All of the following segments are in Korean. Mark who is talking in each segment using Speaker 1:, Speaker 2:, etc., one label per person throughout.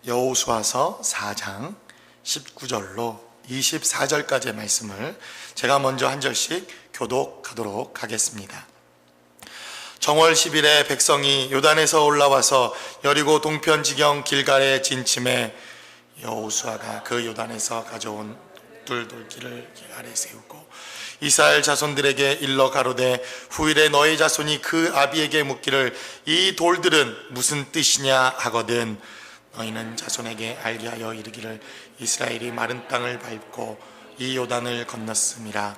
Speaker 1: 여호수아서 4장 19절로 24절까지의 말씀을 제가 먼저 한 절씩 교독하도록 하겠습니다. 정월 10일에 백성이 요단에서 올라와서 여리고 동편 지경 길갈에 진침해 여호수아가 그 요단에서 가져온 돌길을 아래 세우고 이스라엘 자손들에게 일러 가로되 후일에 너희 자손이 그 아비에게 묻기를 이 돌들은 무슨 뜻이냐 하거든 너희는 자손에게 알게 하여 이르기를 이스라엘이 마른 땅을 밟고 이 요단을 건넜음이라.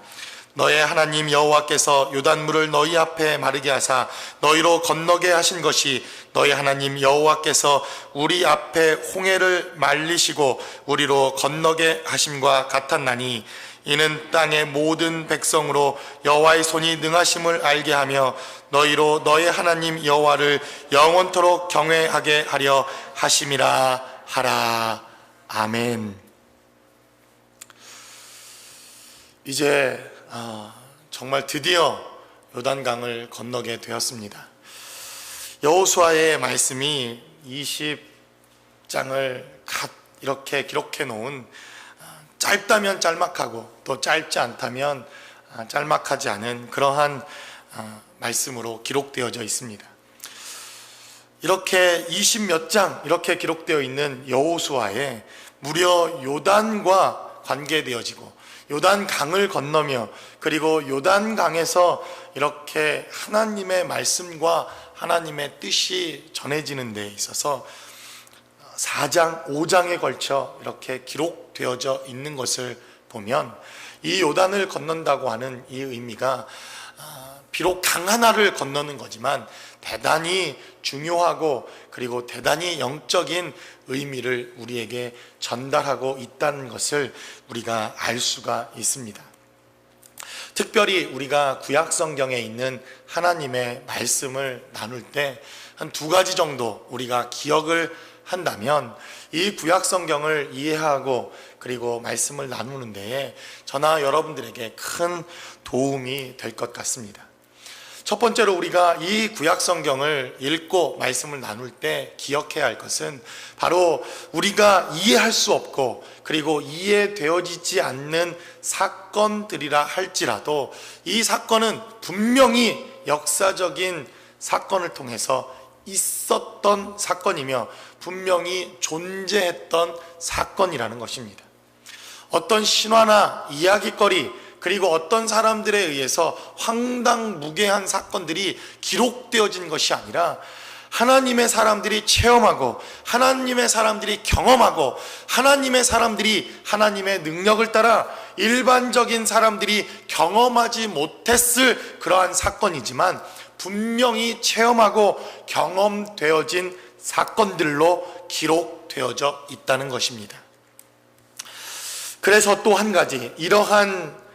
Speaker 1: 너의 하나님 여호와께서 요단물을 너희 앞에 마르게 하사 너희로 건너게 하신 것이 너희 하나님 여호와께서 우리 앞에 홍해를 말리시고 우리로 건너게 하심과 같았나니 이는 땅의 모든 백성으로 여호와의 손이 능하심을 알게 하며 너희로 너희 하나님 여호와를 영원토록 경외하게 하려 하심이라 하라. 아멘. 이제 정말 드디어 요단강을 건너게 되었습니다. 여호수아의 말씀이 20장을 이렇게 기록해 놓은 짧다면 짤막하고 또 짧지 않다면 짤막하지 않은 그러한 말씀으로 기록되어져 있습니다. 이렇게 20몇 장 이렇게 기록되어 있는 여호수아에 무려 요단과 관계되어지고 요단강을 건너며 그리고 요단강에서 이렇게 하나님의 말씀과 하나님의 뜻이 전해지는 데 있어서 4장, 5장에 걸쳐 이렇게 기록되어져 있는 것을 보면 이 요단을 건넌다고 하는 이 의미가 비록 강 하나를 건너는 거지만 대단히 중요하고 그리고 대단히 영적인 의미를 우리에게 전달하고 있다는 것을 우리가 알 수가 있습니다. 특별히 우리가 구약성경에 있는 하나님의 말씀을 나눌 때 한 2가지 정도 우리가 기억을 한다면 이 구약성경을 이해하고 그리고 말씀을 나누는 데에 저나 여러분들에게 큰 도움이 될 것 같습니다. 첫 번째로 우리가 이 구약성경을 읽고 말씀을 나눌 때 기억해야 할 것은 바로 우리가 이해할 수 없고 그리고 이해되어지지 않는 사건들이라 할지라도 이 사건은 분명히 역사적인 사건을 통해서 있었던 사건이며 분명히 존재했던 사건이라는 것입니다. 어떤 신화나 이야기거리 그리고 어떤 사람들에 의해서 황당무계한 사건들이 기록되어진 것이 아니라 하나님의 사람들이 체험하고 하나님의 사람들이 경험하고 하나님의 사람들이 하나님의 능력을 따라 일반적인 사람들이 경험하지 못했을 그러한 사건이지만 분명히 체험하고 경험되어진 사건들로 기록되어져 있다는 것입니다. 그래서 또 한 가지 이러한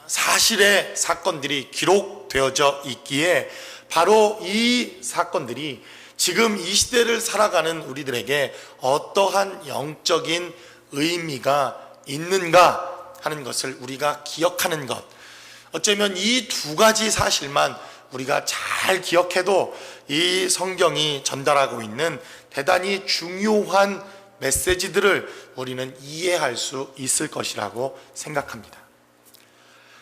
Speaker 1: 사실의 사건들이 기록되어져 있기에 바로 이 사건들이 지금 이 시대를 살아가는 우리들에게 어떠한 영적인 의미가 있는가 하는 것을 우리가 기억하는 것, 어쩌면 이 2가지 사실만 우리가 잘 기억해도 이 성경이 전달하고 있는 대단히 중요한 메시지들을 우리는 이해할 수 있을 것이라고 생각합니다.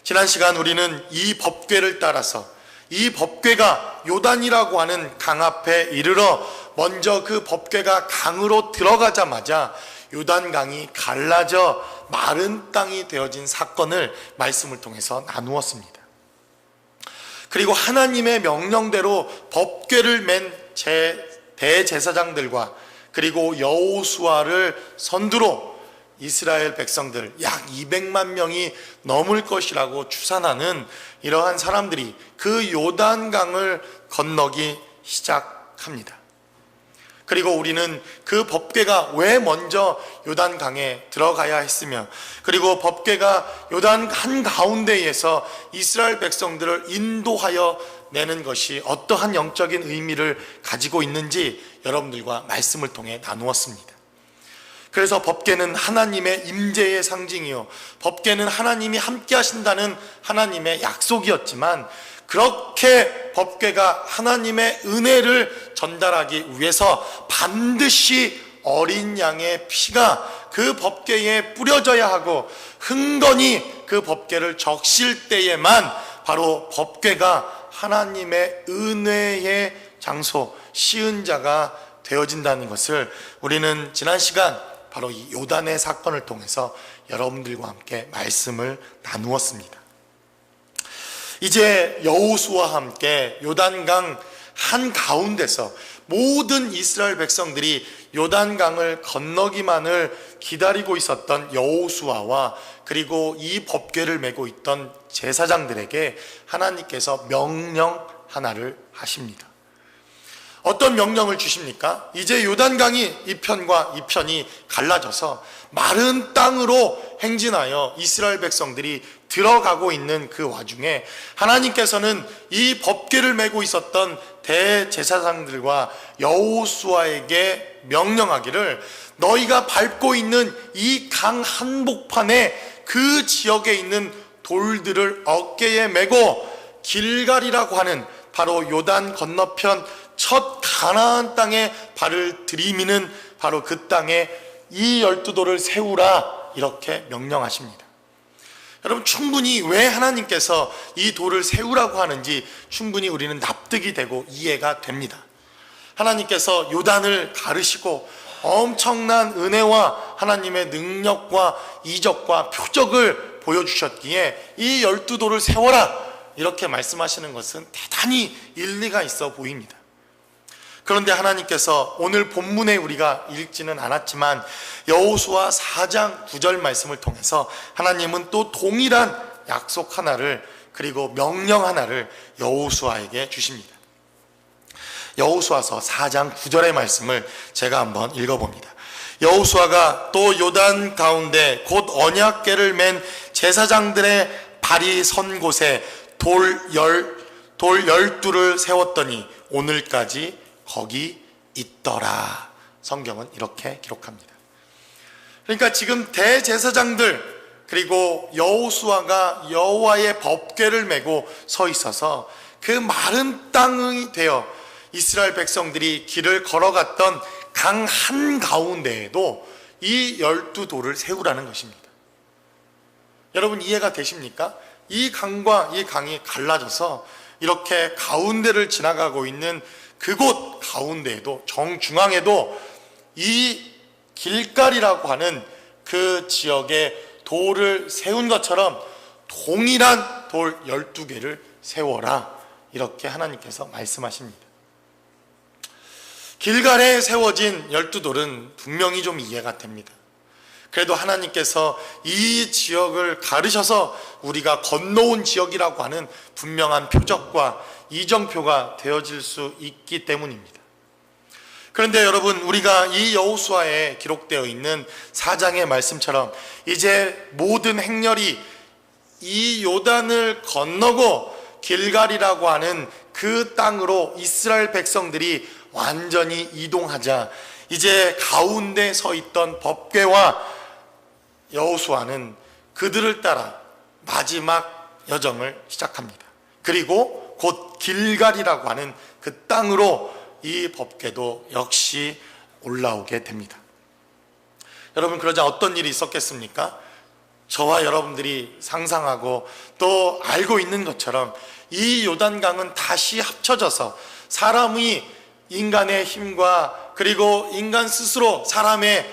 Speaker 1: 지난 시간 우리는 이 법궤를 따라서 이 법궤가 요단이라고 하는 강 앞에 이르러 먼저 그 법궤가 강으로 들어가자마자 요단강이 갈라져 마른 땅이 되어진 사건을 말씀을 통해서 나누었습니다. 그리고 하나님의 명령대로 법궤를 맨 대제사장들과 그리고 여호수아를 선두로 이스라엘 백성들 약 200만 명이 넘을 것이라고 추산하는 이러한 사람들이 그 요단강을 건너기 시작합니다. 그리고 우리는 그 법궤가 왜 먼저 요단강에 들어가야 했으며 그리고 법궤가 요단 한가운데에서 이스라엘 백성들을 인도하여 내는 것이 어떠한 영적인 의미를 가지고 있는지 여러분들과 말씀을 통해 나누었습니다. 그래서 법궤는 하나님의 임재의 상징이요 법궤는 하나님이 함께 하신다는 하나님의 약속이었지만 그렇게 법궤가 하나님의 은혜를 전달하기 위해서 반드시 어린 양의 피가 그 법궤에 뿌려져야 하고 흥건히 그 법궤를 적실 때에만 바로 법궤가 하나님의 은혜의 장소, 시은자가 되어진다는 것을 우리는 지난 시간 바로 이 요단의 사건을 통해서 여러분들과 함께 말씀을 나누었습니다. 이제 여호수아와 함께 요단강 한가운데서 모든 이스라엘 백성들이 요단강을 건너기만을 기다리고 있었던 여호수아와 그리고 이 법궤를 메고 있던 제사장들에게 하나님께서 명령 하나를 하십니다. 어떤 명령을 주십니까? 이제 요단강이 이 편과 이 편이 갈라져서 마른 땅으로 행진하여 이스라엘 백성들이 들어가고 있는 그 와중에 하나님께서는 이 법궤를 메고 있었던 대제사장들과 여호수아에게 명령하기를 너희가 밟고 있는 이 강 한복판에 그 지역에 있는 돌들을 어깨에 메고 길갈이라고 하는 바로 요단 건너편 첫 가나안 땅에 발을 들이미는 바로 그 땅에 이 12돌을 세우라 이렇게 명령하십니다. 여러분, 충분히 왜 하나님께서 이 돌을 세우라고 하는지 충분히 우리는 납득이 되고 이해가 됩니다. 하나님께서 요단을 가르시고 엄청난 은혜와 하나님의 능력과 이적과 표적을 보여주셨기에 이 12돌을 세워라 이렇게 말씀하시는 것은 대단히 일리가 있어 보입니다. 그런데 하나님께서 오늘 본문에 우리가 읽지는 않았지만 여호수아 4장 9절 말씀을 통해서 하나님은 또 동일한 약속 하나를 그리고 명령 하나를 여호수아에게 주십니다. 여호수아서 4장 9절의 말씀을 제가 한번 읽어봅니다. 여호수아가 또 요단 가운데 곧 언약궤를 맨 제사장들의 발이 선 곳에 돌 12를 세웠더니 오늘까지 거기 있더라. 성경은 이렇게 기록합니다. 그러니까 지금 대제사장들 그리고 여호수아가 여호와의 법궤를 메고 서 있어서 그 마른 땅이 되어 이스라엘 백성들이 길을 걸어갔던 강 한가운데에도 이 12돌을 세우라는 것입니다. 여러분, 이해가 되십니까? 이 강과 이 강이 갈라져서 이렇게 가운데를 지나가고 있는 그곳 가운데에도 정중앙에도 이 길갈이라고 하는 그 지역에 돌을 세운 것처럼 동일한 돌 12개를 세워라 이렇게 하나님께서 말씀하십니다. 길갈에 세워진 12돌은 분명히 좀 이해가 됩니다. 그래도 하나님께서 이 지역을 가르셔서 우리가 건너온 지역이라고 하는 분명한 표적과 이정표가 되어질 수 있기 때문입니다. 그런데 여러분, 우리가 이 여호수아에 기록되어 있는 4장의 말씀처럼 이제 모든 행렬이 이 요단을 건너고 길갈이라고 하는 그 땅으로 이스라엘 백성들이 완전히 이동하자 이제 가운데 서 있던 법궤와 여호수아는 그들을 따라 마지막 여정을 시작합니다. 그리고 곧 길갈이라고 하는 그 땅으로 이 법궤도 역시 올라오게 됩니다. 여러분, 그러자 어떤 일이 있었겠습니까? 저와 여러분들이 상상하고 또 알고 있는 것처럼 이 요단강은 다시 합쳐져서 사람이 인간의 힘과 그리고 인간 스스로 사람의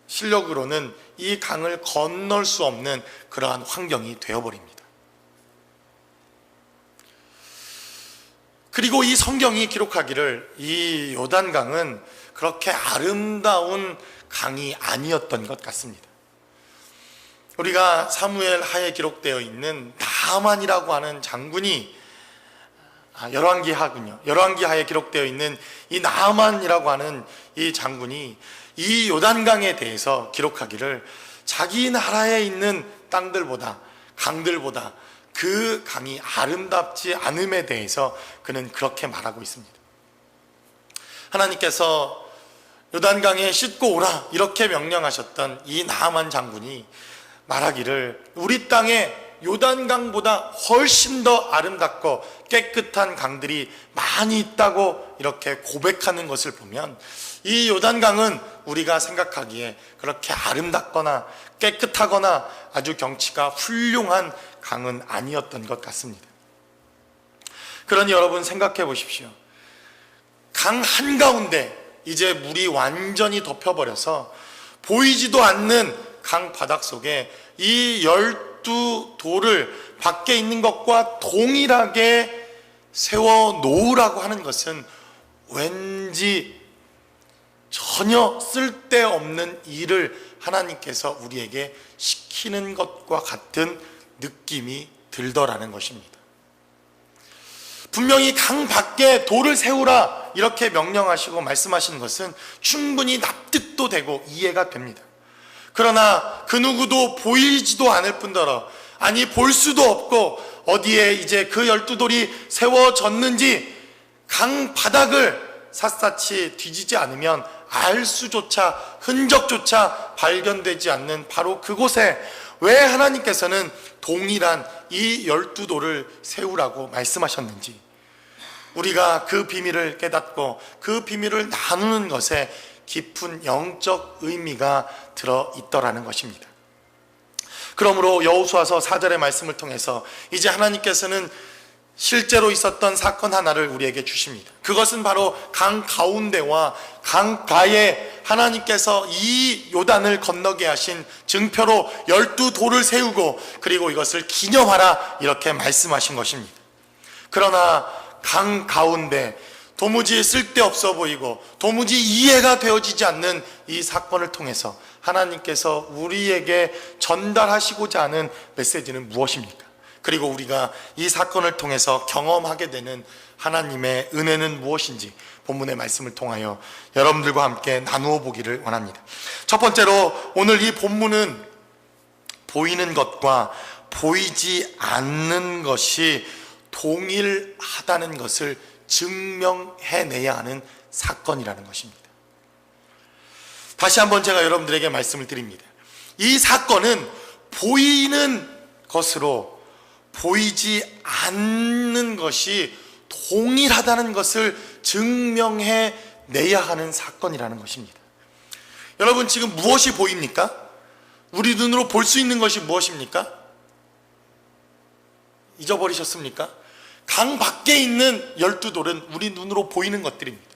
Speaker 1: 실력으로는 이 강을 건널 수 없는 그러한 환경이 되어버립니다. 그리고 이 성경이 기록하기를 이 요단강은 그렇게 아름다운 강이 아니었던 것 같습니다. 우리가 사무엘 하에 기록되어 있는 나아만이라고 하는 장군이 열왕기하군요. 열왕기하에 기록되어 있는 이 나아만이라고 하는 이 장군이 이 요단강에 대해서 기록하기를 자기 나라에 있는 땅들보다 강들보다 그 강이 아름답지 않음에 대해서 그는 그렇게 말하고 있습니다. 하나님께서 요단강에 씻고 오라 이렇게 명령하셨던 이 나아만 장군이 말하기를 우리 땅에 요단강보다 훨씬 더 아름답고 깨끗한 강들이 많이 있다고 이렇게 고백하는 것을 보면 이 요단강은 우리가 생각하기에 그렇게 아름답거나 깨끗하거나 아주 경치가 훌륭한 강은 아니었던 것 같습니다. 그러니 여러분 생각해 보십시오. 강 한가운데 이제 물이 완전히 덮여버려서 보이지도 않는 강 바닥 속에 이 12돌을 밖에 있는 것과 동일하게 세워 놓으라고 하는 것은 왠지 전혀 쓸데없는 일을 하나님께서 우리에게 시키는 것과 같은 느낌이 들더라는 것입니다. 분명히 강 밖에 돌을 세우라 이렇게 명령하시고 말씀하시는 것은 충분히 납득도 되고 이해가 됩니다. 그러나 그 누구도 보이지도 않을 뿐더러, 아니 볼 수도 없고 어디에 이제 그 12돌이 세워졌는지 강 바닥을 샅샅이 뒤지지 않으면 알 수조차, 흔적조차 발견되지 않는 바로 그곳에 왜 하나님께서는 동일한 이 12돌을 세우라고 말씀하셨는지, 우리가 그 비밀을 깨닫고 그 비밀을 나누는 것에 깊은 영적 의미가 들어있더라는 것입니다. 그러므로 여호수아서 4절의 말씀을 통해서 이제 하나님께서는 실제로 있었던 사건 하나를 우리에게 주십니다. 그것은 바로 강 가운데와 강가에 하나님께서 이 요단을 건너게 하신 증표로 12돌을 세우고 그리고 이것을 기념하라 이렇게 말씀하신 것입니다. 그러나 강 가운데 도무지 쓸데없어 보이고 도무지 이해가 되어지지 않는 이 사건을 통해서 하나님께서 우리에게 전달하시고자 하는 메시지는 무엇입니까? 그리고 우리가 이 사건을 통해서 경험하게 되는 하나님의 은혜는 무엇인지 본문의 말씀을 통하여 여러분들과 함께 나누어 보기를 원합니다. 첫 번째로 오늘 이 본문은 보이는 것과 보이지 않는 것이 동일하다는 것을 증명해내야 하는 사건이라는 것입니다. 다시 한번 제가 여러분들에게 말씀을 드립니다. 이 사건은 보이는 것으로 보이지 않는 것이 동일하다는 것을 증명해내야 하는 사건이라는 것입니다. 여러분 지금 무엇이 보입니까? 우리 눈으로 볼 수 있는 것이 무엇입니까? 잊어버리셨습니까? 강 밖에 있는 12돌은 우리 눈으로 보이는 것들입니다.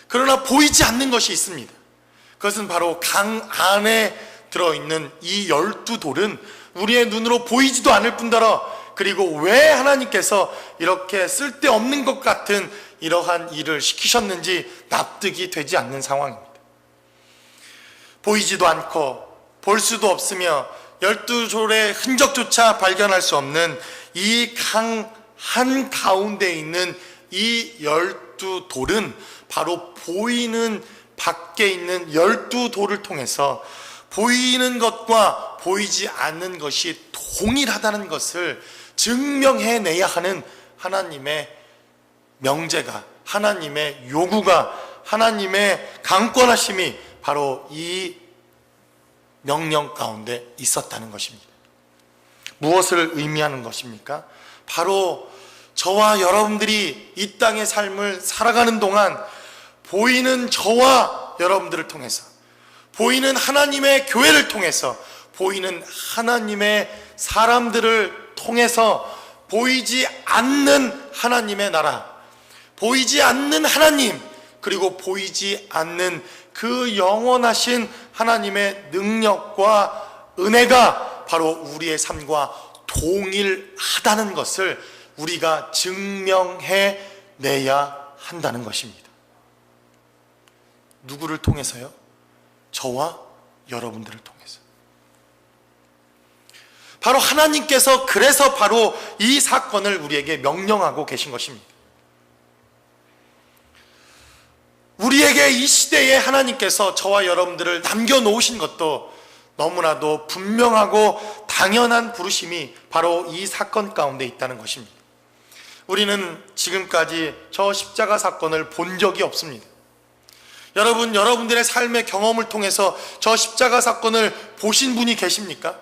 Speaker 1: 그러나 보이지 않는 것이 있습니다. 그것은 바로 강 안에 들어있는 이 12돌은 우리의 눈으로 보이지도 않을 뿐더러, 그리고 왜 하나님께서 이렇게 쓸데없는 것 같은 이러한 일을 시키셨는지 납득이 되지 않는 상황입니다. 보이지도 않고 볼 수도 없으며 12돌의 흔적조차 발견할 수 없는 이 강 한가운데 있는 이 12돌은 바로 보이는 밖에 있는 12돌을 통해서 보이는 것과 보이지 않는 것이 동일하다는 것을 증명해내야 하는 하나님의 명제가, 하나님의 요구가, 하나님의 강권하심이 바로 이 명령 가운데 있었다는 것입니다. 무엇을 의미하는 것입니까? 바로 저와 여러분들이 이 땅의 삶을 살아가는 동안 보이는 저와 여러분들을 통해서, 보이는 하나님의 교회를 통해서, 보이는 하나님의 사람들을 통해서 보이지 않는 하나님의 나라, 보이지 않는 하나님, 그리고 보이지 않는 그 영원하신 하나님의 능력과 은혜가 바로 우리의 삶과 동일하다는 것을 우리가 증명해내야 한다는 것입니다. 누구를 통해서요? 저와 여러분들을 통해서. 바로 하나님께서 그래서 바로 이 사건을 우리에게 명령하고 계신 것입니다. 우리에게 이 시대에 하나님께서 저와 여러분들을 남겨놓으신 것도 너무나도 분명하고 당연한 부르심이 바로 이 사건 가운데 있다는 것입니다. 우리는 지금까지 저 십자가 사건을 본 적이 없습니다. 여러분, 여러분들의 삶의 경험을 통해서 저 십자가 사건을 보신 분이 계십니까?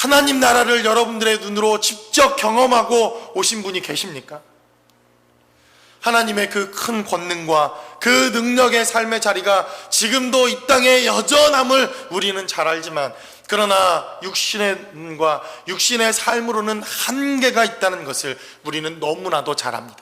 Speaker 1: 하나님 나라를 여러분들의 눈으로 직접 경험하고 오신 분이 계십니까? 하나님의 그 큰 권능과 그 능력의 삶의 자리가 지금도 이 땅에 여전함을 우리는 잘 알지만, 그러나 육신의 눈과 육신의 삶으로는 한계가 있다는 것을 우리는 너무나도 잘 압니다.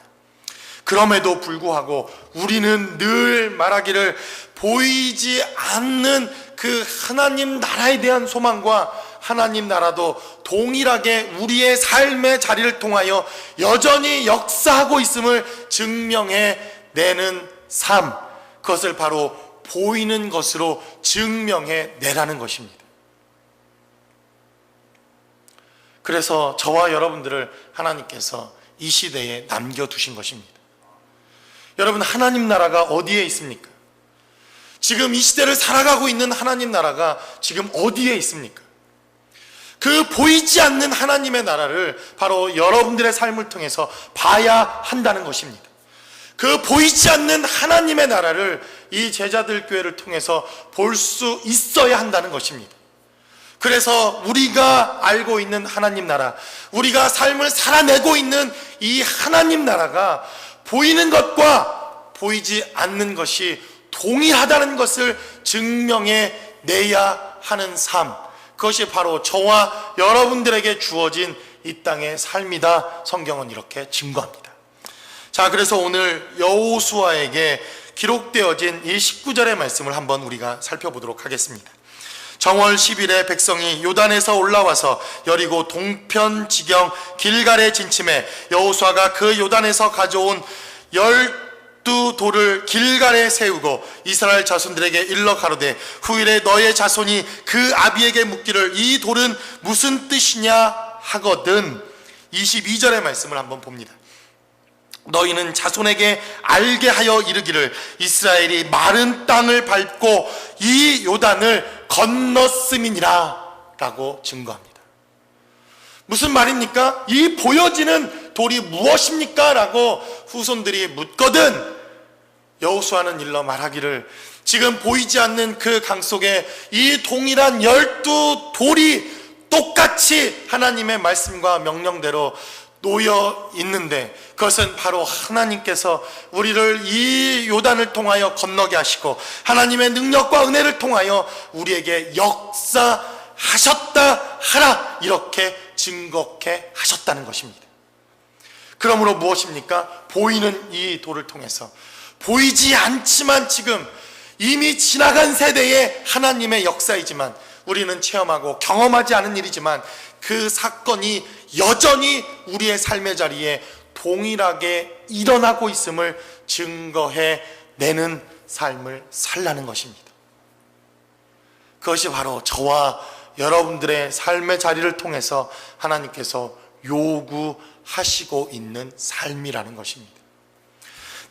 Speaker 1: 그럼에도 불구하고 우리는 늘 말하기를, 보이지 않는 그 하나님 나라에 대한 소망과 하나님 나라도 동일하게 우리의 삶의 자리를 통하여 여전히 역사하고 있음을 증명해내는 삶, 그것을 바로 보이는 것으로 증명해내라는 것입니다. 그래서 저와 여러분들을 하나님께서 이 시대에 남겨두신 것입니다. 여러분, 하나님 나라가 어디에 있습니까? 지금 이 시대를 살아가고 있는 하나님 나라가 지금 어디에 있습니까? 그 보이지 않는 하나님의 나라를 바로 여러분들의 삶을 통해서 봐야 한다는 것입니다. 그 보이지 않는 하나님의 나라를 이 제자들 교회를 통해서 볼 수 있어야 한다는 것입니다. 그래서 우리가 알고 있는 하나님 나라, 우리가 삶을 살아내고 있는 이 하나님 나라가 보이는 것과 보이지 않는 것이 동일하다는 것을 증명해 내야 하는 삶, 그것이 바로 저와 여러분들에게 주어진 이 땅의 삶이다. 성경은 이렇게 증거합니다. 자, 그래서 오늘 여호수아에게 기록되어진 이 19절의 말씀을 한번 우리가 살펴보도록 하겠습니다. 정월 10일에 백성이 요단에서 올라와서 여리고 동편 지경 길갈에 진침해 여호수아가 그 요단에서 가져온 12돌을 길갈에 세우고 이스라엘 자손들에게 일러 가로되, 후일에 너의 자손이 그 아비에게 묻기를 이 돌은 무슨 뜻이냐 하거든. 22절의 말씀을 한번 봅니다. 너희는 자손에게 알게 하여 이르기를, 이스라엘이 마른 땅을 밟고 이 요단을 건넜음이니라 라고 증거합니다. 무슨 말입니까? 이 보여지는 돌이 무엇입니까? 라고 후손들이 묻거든 여호수아는 일러 말하기를, 지금 보이지 않는 그 강 속에 이 동일한 12돌이 똑같이 하나님의 말씀과 명령대로 놓여 있는데, 그것은 바로 하나님께서 우리를 이 요단을 통하여 건너게 하시고 하나님의 능력과 은혜를 통하여 우리에게 역사하셨다 하라, 이렇게 증거케 하셨다는 것입니다. 그러므로 무엇입니까? 보이는 이 돌을 통해서, 보이지 않지만 지금 이미 지나간 세대의 하나님의 역사이지만, 우리는 체험하고 경험하지 않은 일이지만 그 사건이 여전히 우리의 삶의 자리에 동일하게 일어나고 있음을 증거해 내는 삶을 살라는 것입니다. 그것이 바로 저와 여러분들의 삶의 자리를 통해서 하나님께서 요구하시고 있는 삶이라는 것입니다.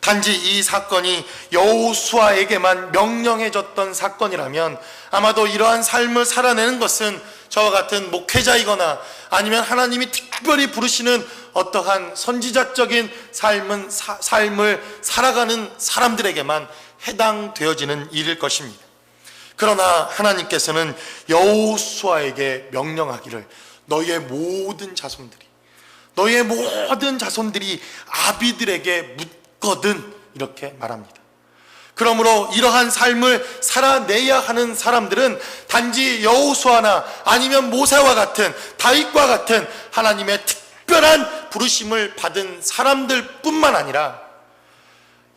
Speaker 1: 단지 이 사건이 여호수아에게만 명령해졌던 사건이라면 아마도 이러한 삶을 살아내는 것은 저와 같은 목회자이거나 아니면 하나님이 특별히 부르시는 어떠한 선지자적인 삶을 살아가는 사람들에게만 해당되어지는 일일 것입니다. 그러나 하나님께서는 여호수아에게 명령하기를, 너희의 모든 자손들이 아비들에게 묻거든, 이렇게 말합니다. 그러므로 이러한 삶을 살아내야 하는 사람들은 단지 여호수아나 아니면 모세와 같은, 다윗과 같은 하나님의 특별한 부르심을 받은 사람들 뿐만 아니라,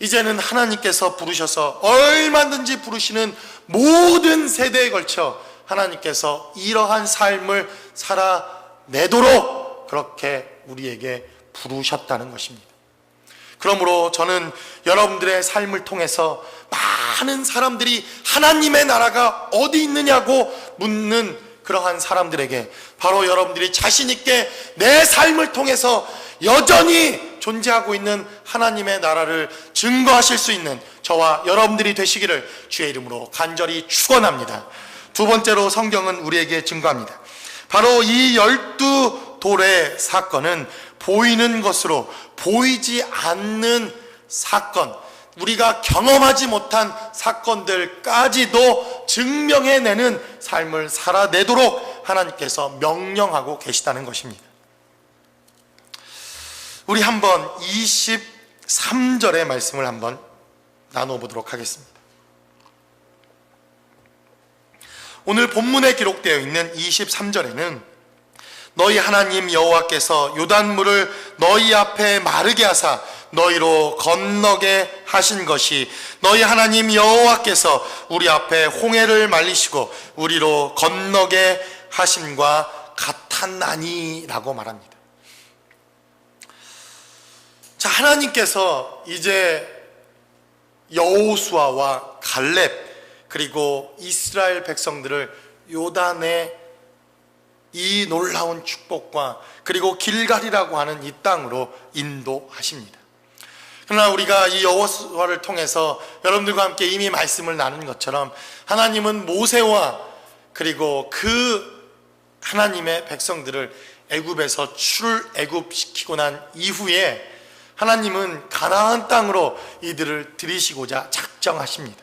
Speaker 1: 이제는 하나님께서 부르셔서 얼마든지 부르시는 모든 세대에 걸쳐 하나님께서 이러한 삶을 살아내도록 그렇게 우리에게 부르셨다는 것입니다. 그러므로 저는 여러분들의 삶을 통해서 많은 사람들이 하나님의 나라가 어디 있느냐고 묻는 그러한 사람들에게 바로 여러분들이 자신 있게 내 삶을 통해서 여전히 존재하고 있는 하나님의 나라를 증거하실 수 있는 저와 여러분들이 되시기를 주의 이름으로 간절히 축원합니다. 두 번째로 성경은 우리에게 증거합니다. 바로 이 12돌의 사건은 보이는 것으로 보이지 않는 사건, 우리가 경험하지 못한 사건들까지도 증명해내는 삶을 살아내도록 하나님께서 명령하고 계시다는 것입니다. 우리 한번 23절의 말씀을 한번 나눠보도록 하겠습니다. 오늘 본문에 기록되어 있는 23절에는 너희 하나님 여호와께서 요단물을 너희 앞에 마르게 하사 너희로 건너게 하신 것이 너희 하나님 여호와께서 우리 앞에 홍해를 말리시고 우리로 건너게 하심과 같았나니 라고 말합니다. 자, 하나님께서 이제 여호수아와 갈렙 그리고 이스라엘 백성들을 요단의 이 놀라운 축복과 그리고 길갈이라고 하는 이 땅으로 인도하십니다. 그러나 우리가 이 여호수아를 통해서 여러분들과 함께 이미 말씀을 나눈 것처럼 하나님은 모세와 그리고 그 하나님의 백성들을 애굽에서 출애굽시키고 난 이후에 하나님은 가나안 땅으로 이들을 들이시고자 작정하십니다.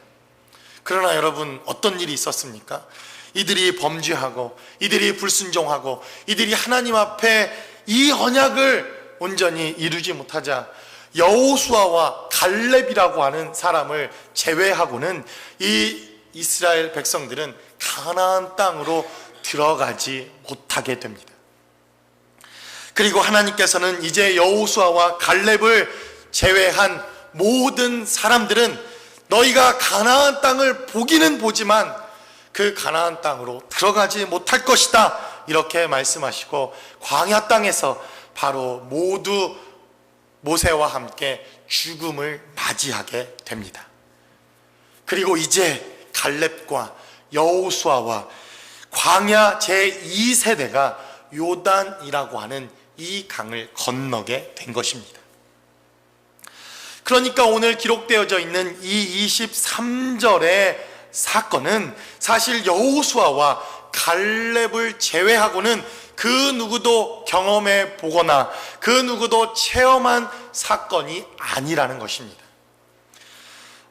Speaker 1: 그러나 여러분, 어떤 일이 있었습니까? 이들이 범죄하고 이들이 불순종하고 이들이 하나님 앞에 이 언약을 온전히 이루지 못하자 여호수아와 갈렙이라고 하는 사람을 제외하고는 이 이스라엘 백성들은 가나안 땅으로 들어가지 못하게 됩니다. 그리고 하나님께서는 이제 여호수아와 갈렙을 제외한 모든 사람들은 너희가 가나안 땅을 보기는 보지만 그 가나안 땅으로 들어가지 못할 것이다 이렇게 말씀하시고 광야 땅에서 바로 모두 모세와 함께 죽음을 맞이하게 됩니다. 그리고 이제 갈렙과 여호수아와 광야 제2세대가 요단이라고 하는 이 강을 건너게 된 것입니다. 그러니까 오늘 기록되어져 있는 이 23절의 사건은 사실 여호수아와 갈렙을 제외하고는 그 누구도 경험해 보거나 그 누구도 체험한 사건이 아니라는 것입니다.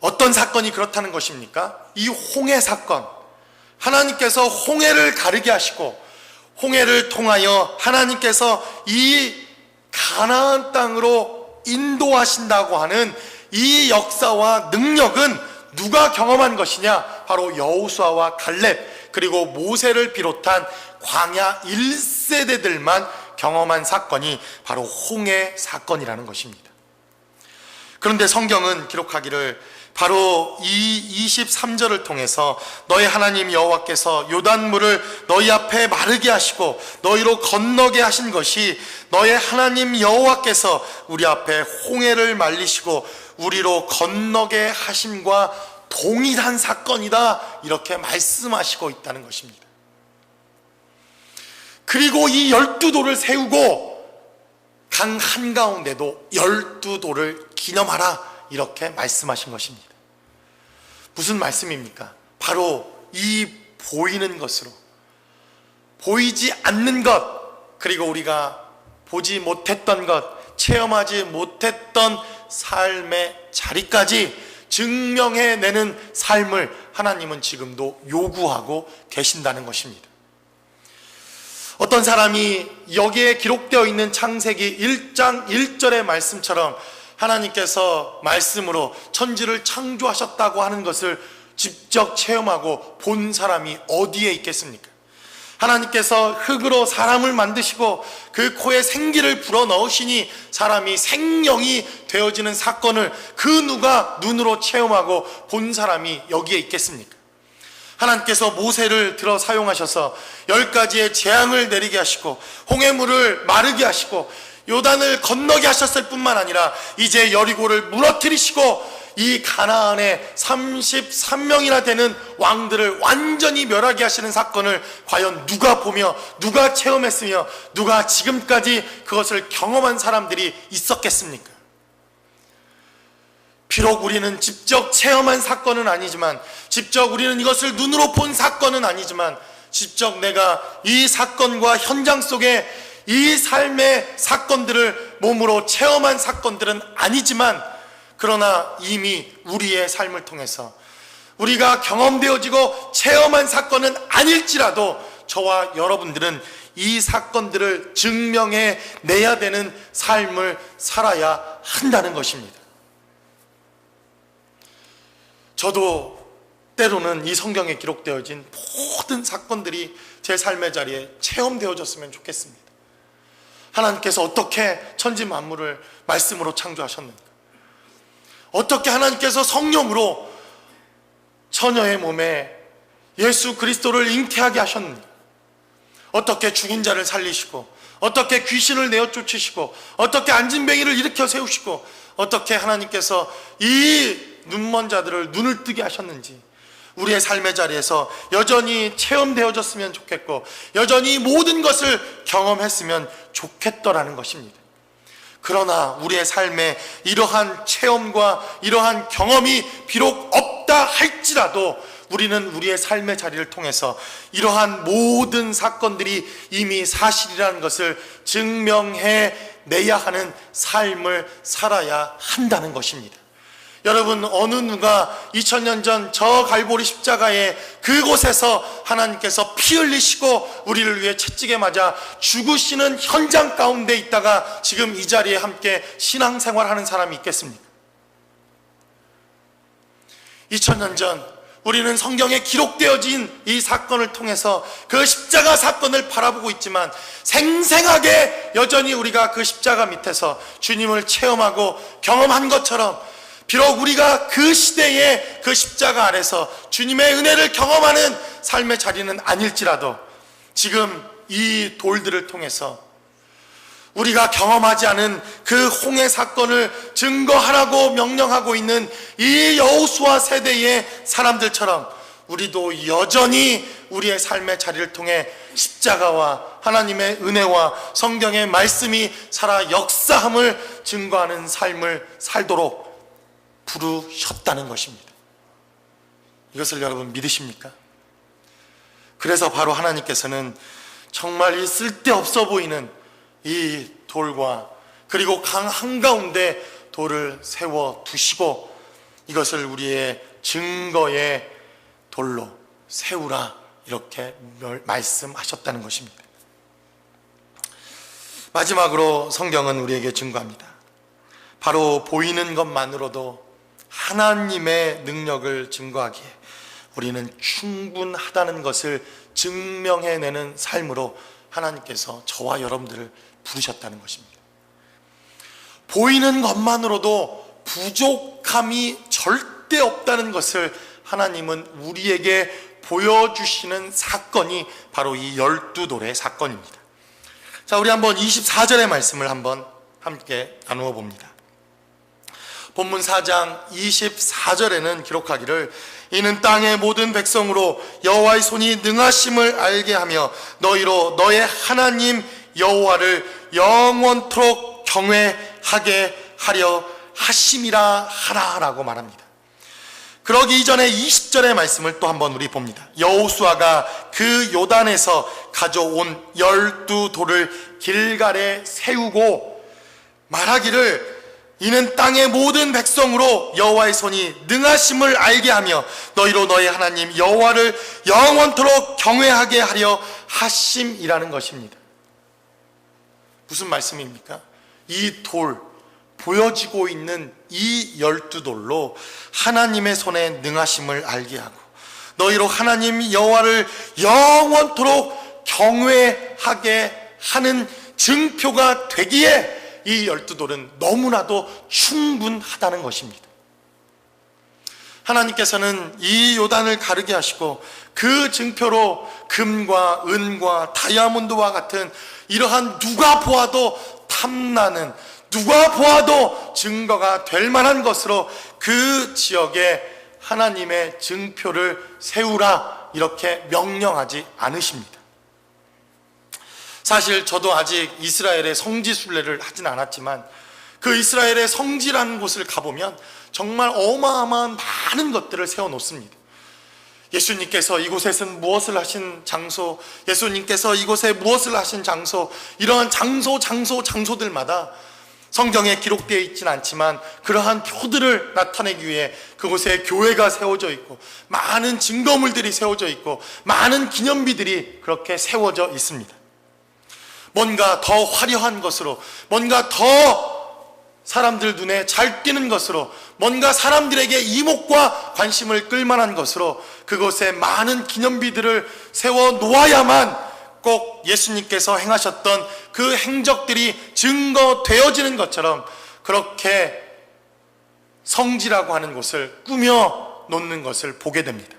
Speaker 1: 어떤 사건이 그렇다는 것입니까? 이 홍해 사건, 하나님께서 홍해를 가르게 하시고 홍해를 통하여 하나님께서 이 가나안 땅으로 인도하신다고 하는 이 역사와 능력은 누가 경험한 것이냐? 바로 여호수아와 갈렙 그리고 모세를 비롯한 광야 1세대들만 경험한 사건이 바로 홍해 사건이라는 것입니다. 그런데 성경은 기록하기를 바로 이 23절을 통해서 너희 하나님 여호와께서 요단물을 너희 앞에 마르게 하시고 너희로 건너게 하신 것이 너희 하나님 여호와께서 우리 앞에 홍해를 말리시고 우리로 건너게 하심과 동일한 사건이다 이렇게 말씀하시고 있다는 것입니다. 그리고 이 12도를 세우고 강 한가운데도 12도를 기념하라 이렇게 말씀하신 것입니다. 무슨 말씀입니까? 바로 이 보이는 것으로 보이지 않는 것 그리고 우리가 보지 못했던 것 체험하지 못했던 삶의 자리까지 증명해내는 삶을 하나님은 지금도 요구하고 계신다는 것입니다. 어떤 사람이 여기에 기록되어 있는 창세기 1장 1절의 말씀처럼 하나님께서 말씀으로 천지를 창조하셨다고 하는 것을 직접 체험하고 본 사람이 어디에 있겠습니까? 하나님께서 흙으로 사람을 만드시고 그 코에 생기를 불어넣으시니 사람이 생명이 되어지는 사건을 그 누가 눈으로 체험하고 본 사람이 여기에 있겠습니까? 하나님께서 모세를 들어 사용하셔서 10가지의 재앙을 내리게 하시고 홍해물을 마르게 하시고 요단을 건너게 하셨을 뿐만 아니라 이제 여리고를 무너뜨리시고 이 가나안에 33명이나 되는 왕들을 완전히 멸하게 하시는 사건을 과연 누가 보며 누가 체험했으며 누가 지금까지 그것을 경험한 사람들이 있었겠습니까? 비록 우리는 직접 체험한 사건은 아니지만 직접 우리는 이것을 눈으로 본 사건은 아니지만 직접 내가 이 사건과 현장 속에 이 삶의 사건들을 몸으로 체험한 사건들은 아니지만 그러나 이미 우리의 삶을 통해서 우리가 경험되어지고 체험한 사건은 아닐지라도 저와 여러분들은 이 사건들을 증명해 내야 되는 삶을 살아야 한다는 것입니다. 저도 때로는 이 성경에 기록되어진 모든 사건들이 제 삶의 자리에 체험되어졌으면 좋겠습니다. 하나님께서 어떻게 천지 만물을 말씀으로 창조하셨는가? 어떻게 하나님께서 성령으로 처녀의 몸에 예수 그리스도를 잉태하게 하셨는가? 어떻게 죽은 자를 살리시고, 어떻게 귀신을 내어 쫓으시고, 어떻게 앉은뱅이를 일으켜 세우시고, 어떻게 하나님께서 이 눈먼 자들을 눈을 뜨게 하셨는지 우리의 삶의 자리에서 여전히 체험되어졌으면 좋겠고, 여전히 모든 것을 경험했으면 좋겠더라는 것입니다. 그러나 우리의 삶에 이러한 체험과 이러한 경험이 비록 없다 할지라도 우리는 우리의 삶의 자리를 통해서 이러한 모든 사건들이 이미 사실이라는 것을 증명해 내야 하는 삶을 살아야 한다는 것입니다. 여러분, 어느 누가 2000년 전 저 갈보리 십자가의 그곳에서 하나님께서 피 흘리시고 우리를 위해 채찍에 맞아 죽으시는 현장 가운데 있다가 지금 이 자리에 함께 신앙생활하는 사람이 있겠습니까? 2000년 전 우리는 성경에 기록되어진 이 사건을 통해서 그 십자가 사건을 바라보고 있지만 생생하게 여전히 우리가 그 십자가 밑에서 주님을 체험하고 경험한 것처럼, 비록 우리가 그 시대의 그 십자가 아래서 주님의 은혜를 경험하는 삶의 자리는 아닐지라도 지금 이 돌들을 통해서 우리가 경험하지 않은 그 홍해 사건을 증거하라고 명령하고 있는 이 여호수아 세대의 사람들처럼 우리도 여전히 우리의 삶의 자리를 통해 십자가와 하나님의 은혜와 성경의 말씀이 살아 역사함을 증거하는 삶을 살도록 부르셨다는 것입니다. 이것을 여러분 믿으십니까? 그래서 바로 하나님께서는 정말 이 쓸데없어 보이는 이 돌과 그리고 강 한가운데 돌을 세워 두시고 이것을 우리의 증거의 돌로 세우라, 이렇게 말씀하셨다는 것입니다. 마지막으로 성경은 우리에게 증거합니다. 바로 보이는 것만으로도 하나님의 능력을 증거하기에 우리는 충분하다는 것을 증명해내는 삶으로 하나님께서 저와 여러분들을 부르셨다는 것입니다. 보이는 것만으로도 부족함이 절대 없다는 것을 하나님은 우리에게 보여주시는 사건이 바로 이 12돌의 사건입니다. 자, 우리 한번 24절의 말씀을 한번 함께 나누어 봅니다. 본문 4장 24절에는 기록하기를 이는 땅의 모든 백성으로 여호와의 손이 능하심을 알게 하며 너희로 너의 하나님 여호와를 영원토록 경외하게 하려 하심이라 하라라고 말합니다. 그러기 이전에 20절의 말씀을 또 한번 우리 봅니다. 여호수아가 그 요단에서 가져온 12돌을 길갈에 세우고 말하기를 이는 땅의 모든 백성으로 여호와의 손이 능하심을 알게 하며 너희로 너희 하나님 여호와를 영원토록 경외하게 하려 하심이라는 것입니다. 무슨 말씀입니까? 이 돌, 보여지고 있는 이 12돌로 하나님의 손에 능하심을 알게 하고 너희로 하나님 여호와를 영원토록 경외하게 하는 증표가 되기에 이 12돌은 너무나도 충분하다는 것입니다. 하나님께서는 이 요단을 가르게 하시고 그 증표로 금과 은과 다이아몬드와 같은 이러한 누가 보아도 탐나는, 누가 보아도 증거가 될 만한 것으로 그 지역에 하나님의 증표를 세우라, 이렇게 명령하지 않으십니다. 사실 저도 아직 이스라엘의 성지 순례를 하진 않았지만 그 이스라엘의 성지라는 곳을 가보면 정말 어마어마한 많은 것들을 세워놓습니다. 예수님께서 이곳에서는 무엇을 하신 장소, 예수님께서 이곳에 무엇을 하신 장소, 이러한 장소들마다 성경에 기록되어 있지는 않지만 그러한 표들을 나타내기 위해 그곳에 교회가 세워져 있고 많은 증거물들이 세워져 있고 많은 기념비들이 그렇게 세워져 있습니다. 뭔가 더 화려한 것으로, 뭔가 더 사람들 눈에 잘 띄는 것으로, 뭔가 사람들에게 이목과 관심을 끌만한 것으로 그곳에 많은 기념비들을 세워 놓아야만 꼭 예수님께서 행하셨던 그 행적들이 증거되어지는 것처럼 그렇게 성지라고 하는 곳을 꾸며 놓는 것을 보게 됩니다.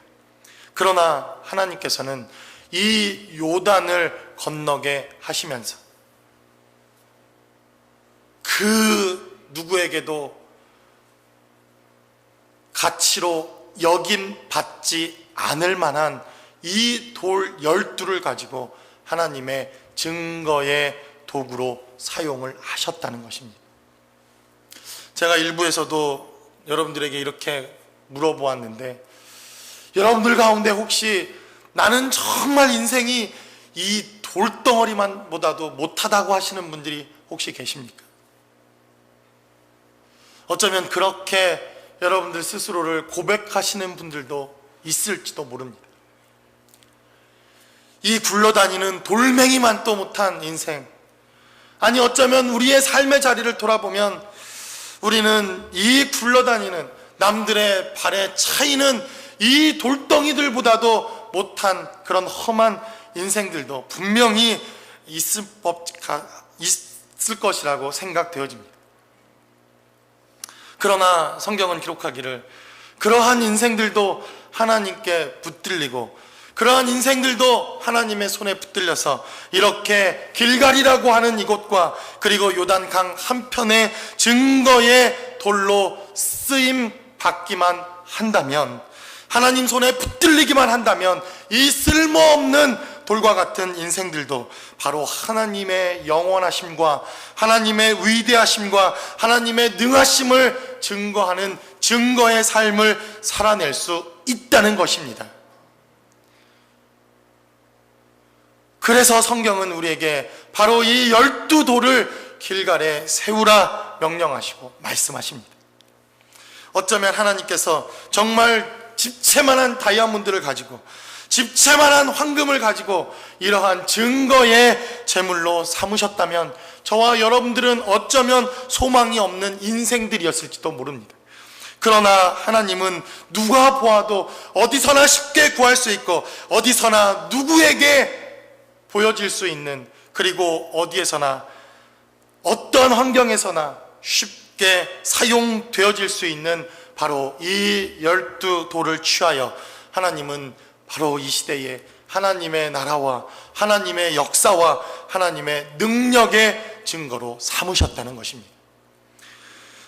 Speaker 1: 그러나 하나님께서는 이 요단을 건너게 하시면서 그 누구에게도 가치로 여김받지 않을 만한 이 돌 12를 가지고 하나님의 증거의 도구로 사용을 하셨다는 것입니다. 제가 일부에서도 여러분들에게 이렇게 물어보았는데, 여러분들 가운데 혹시 나는 정말 인생이 이 돌덩어리만 보다도 못하다고 하시는 분들이 혹시 계십니까? 어쩌면 그렇게 여러분들 스스로를 고백하시는 분들도 있을지도 모릅니다. 이 굴러다니는 돌멩이만도 못한 인생, 아니 어쩌면 우리의 삶의 자리를 돌아보면 우리는 이 굴러다니는 남들의 발에 차이는 이 돌덩이들보다도 못한 그런 험한 인생들도 분명히 있을 것이라고 생각되어집니다. 그러나 성경은 기록하기를 그러한 인생들도 하나님께 붙들리고 그러한 인생들도 하나님의 손에 붙들려서 이렇게 길갈이라고 하는 이곳과 그리고 요단강 한편의 증거의 돌로 쓰임 받기만 한다면, 하나님 손에 붙들리기만 한다면 이 쓸모없는 돌과 같은 인생들도 바로 하나님의 영원하심과 하나님의 위대하심과 하나님의 능하심을 증거하는 증거의 삶을 살아낼 수 있다는 것입니다. 그래서 성경은 우리에게 바로 이 12돌을 길갈에 세우라 명령하시고 말씀하십니다. 어쩌면 하나님께서 정말 집채만한 다이아몬드를 가지고 집채만한 황금을 가지고 이러한 증거의 제물로 삼으셨다면 저와 여러분들은 어쩌면 소망이 없는 인생들이었을지도 모릅니다. 그러나 하나님은 누가 보아도 어디서나 쉽게 구할 수 있고 어디서나 누구에게 보여질 수 있는, 그리고 어디에서나 어떤 환경에서나 쉽게 사용되어질 수 있는 바로 이 12돌을 취하여 하나님은 바로 이 시대에 하나님의 나라와 하나님의 역사와 하나님의 능력의 증거로 삼으셨다는 것입니다.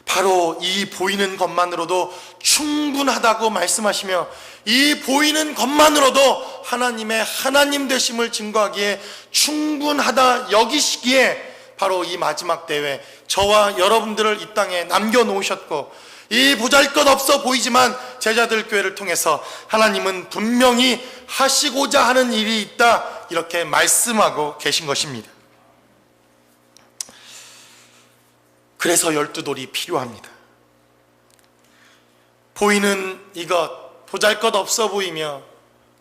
Speaker 1: 바로 이 보이는 것만으로도 충분하다고 말씀하시며 이 보이는 것만으로도 하나님의 하나님 되심을 증거하기에 충분하다 여기시기에 바로 이 마지막 때에 저와 여러분들을 이 땅에 남겨놓으셨고, 이 보잘것없어 보이지만 제자들 교회를 통해서 하나님은 분명히 하시고자 하는 일이 있다, 이렇게 말씀하고 계신 것입니다. 그래서 12돌이 필요합니다. 보이는 이것, 보잘것없어 보이며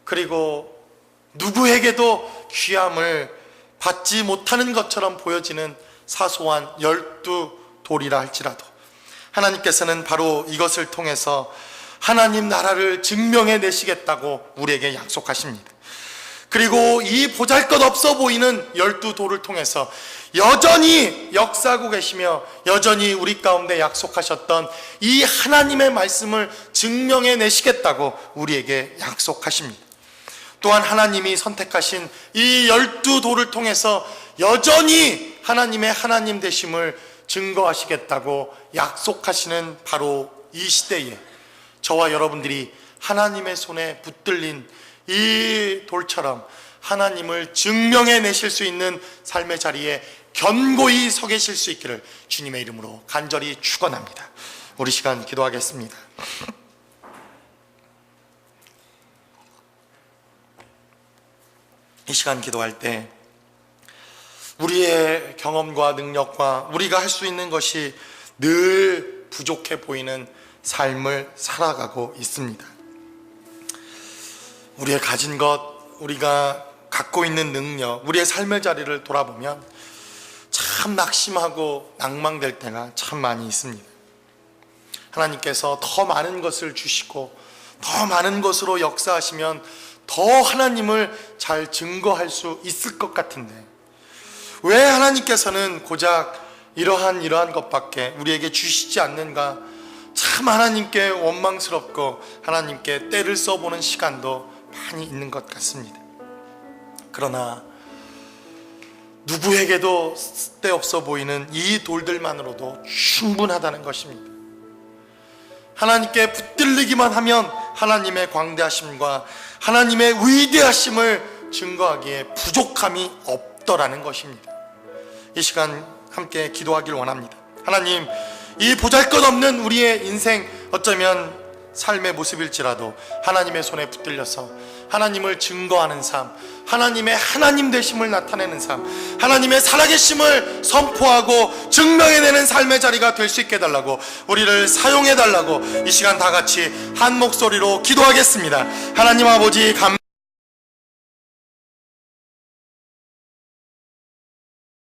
Speaker 1: 그리고 누구에게도 귀함을 받지 못하는 것처럼 보여지는 사소한 12돌이라 할지라도 하나님께서는 바로 이것을 통해서 하나님 나라를 증명해 내시겠다고 우리에게 약속하십니다. 그리고 이 보잘것없어 보이는 12돌을 통해서 여전히 역사하고 계시며 여전히 우리 가운데 약속하셨던 이 하나님의 말씀을 증명해 내시겠다고 우리에게 약속하십니다. 또한 하나님이 선택하신 이 12돌을 통해서 여전히 하나님의 하나님 되심을 증거하시겠다고 약속하시는 바로 이 시대에 저와 여러분들이 하나님의 손에 붙들린 이 돌처럼 하나님을 증명해 내실 수 있는 삶의 자리에 견고히 서 계실 수 있기를 주님의 이름으로 간절히 축원합니다. 우리 시간 기도하겠습니다. 이 시간 기도할 때 우리의 경험과 능력과 우리가 할 수 있는 것이 늘 부족해 보이는 삶을 살아가고 있습니다. 우리의 가진 것, 우리가 갖고 있는 능력, 우리의 삶의 자리를 돌아보면 참 낙심하고 낭망될 때가 참 많이 있습니다. 하나님께서 더 많은 것을 주시고 더 많은 것으로 역사하시면 더 하나님을 잘 증거할 수 있을 것 같은데, 왜 하나님께서는 고작 이러한 것밖에 우리에게 주시지 않는가? 참 하나님께 원망스럽고 하나님께 때를 써보는 시간도 많이 있는 것 같습니다. 그러나 누구에게도 쓸데없어 보이는 이 돌들만으로도 충분하다는 것입니다. 하나님께 붙들리기만 하면 하나님의 광대하심과 하나님의 위대하심을 증거하기에 부족함이 없더라는 것입니다. 이 시간 함께 기도하길 원합니다. 하나님, 이 보잘것없는 우리의 인생, 어쩌면 삶의 모습일지라도 하나님의 손에 붙들려서 하나님을 증거하는 삶, 하나님의 하나님 되심을 나타내는 삶, 하나님의 살아계심을 선포하고 증명해내는 삶의 자리가 될 수 있게 해달라고, 우리를 사용해달라고 이 시간 다 같이 한 목소리로 기도하겠습니다. 하나님 아버지,